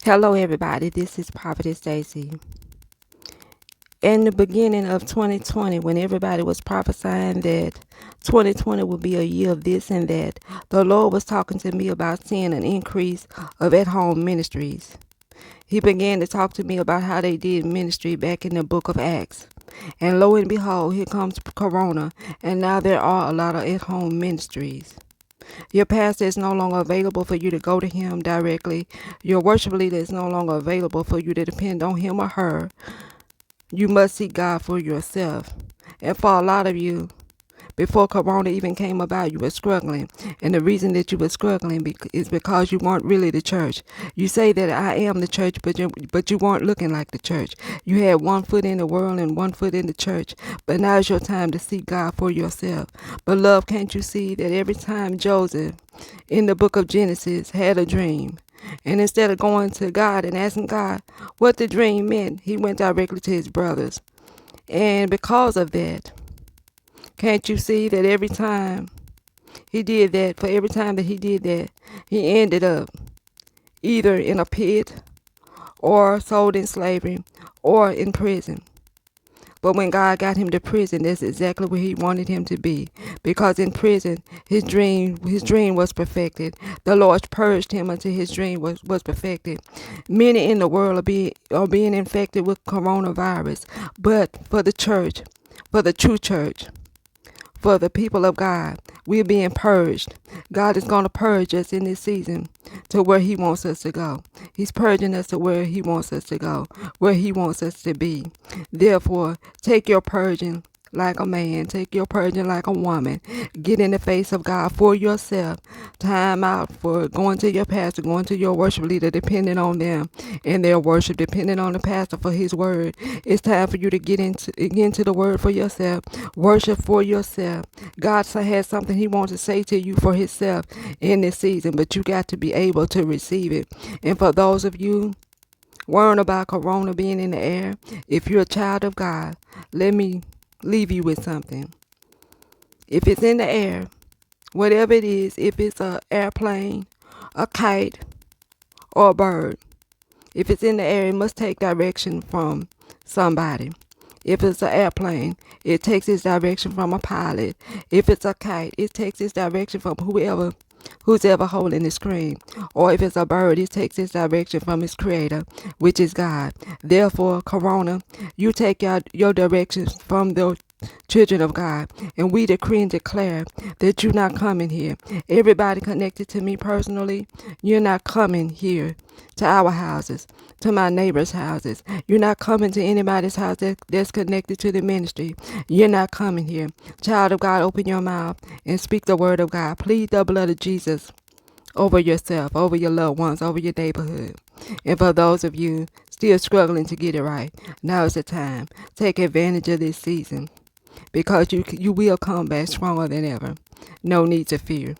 Hello, everybody. This is Prophetess Stacy. In the beginning of 2020, when everybody was prophesying that 2020 would be a year of this and that, the Lord was talking to me about seeing an increase of at-home ministries. He began to talk to me about how they did ministry back in the book of Acts. And lo and behold, here comes Corona, and now there are a lot of at-home ministries. Your pastor is no longer available for you to go to him directly. Your worship leader is no longer available for you to depend on him or her. You must seek God for yourself. And for a lot of you, before Corona even came about, you were struggling. And the reason that you were struggling is because you weren't really the church. You say that I am the church, but you weren't looking like the church. You had one foot in the world and one foot in the church. But now is your time to seek God for yourself. Beloved, can't you see that every time Joseph in the book of Genesis had a dream, and instead of going to God and asking God what the dream meant, he went directly to his brothers. And because of that, can't you see that every time he did that, for every time that he did that, he ended up either in a pit or sold in slavery or in prison. But when God got him to prison, that's exactly where he wanted him to be. Because in prison, his dream was perfected. The Lord purged him until his dream was perfected. Many in the world are being infected with coronavirus. But for the church, for the true church, for the people of God, we're being purged. God is going to purge us in this season to where he wants us to go. He's purging us to where he wants us to go, where he wants us to be. Therefore, take your purging like a man. Take your purging like a woman. Get in the face of God for yourself. Time out for going to your pastor, going to your worship leader, depending on them and their worship, depending on the pastor for his word. It's time for you to get into the word for yourself. Worship for yourself. God has something he wants to say to you for himself in this season, but you got to be able to receive it. And for those of you worrying about Corona being in the air, if you're a child of God, let me leave you with something. If it's in the air, whatever it is, if it's an airplane, a kite, or a bird, if it's in the air, it must take direction from somebody. If it's an airplane, it takes its direction from a pilot. If it's a kite, it takes its direction from who's ever holding the screen. Or if it's a bird, it takes its direction from its creator, which is God. Therefore, Corona, you take your directions from the children of God, and we decree and declare that you're not coming here. Everybody connected to me personally, you're not coming here to our houses, to my neighbors' houses. You're not coming to anybody's house that's connected to the ministry. You're not coming here. Child of God, open your mouth and speak the word of God. Plead the blood of Jesus over yourself, over your loved ones, over your neighborhood. And for those of you still struggling to get it right, now is the time. Take advantage of this season, because you will come back stronger than ever. No need to fear.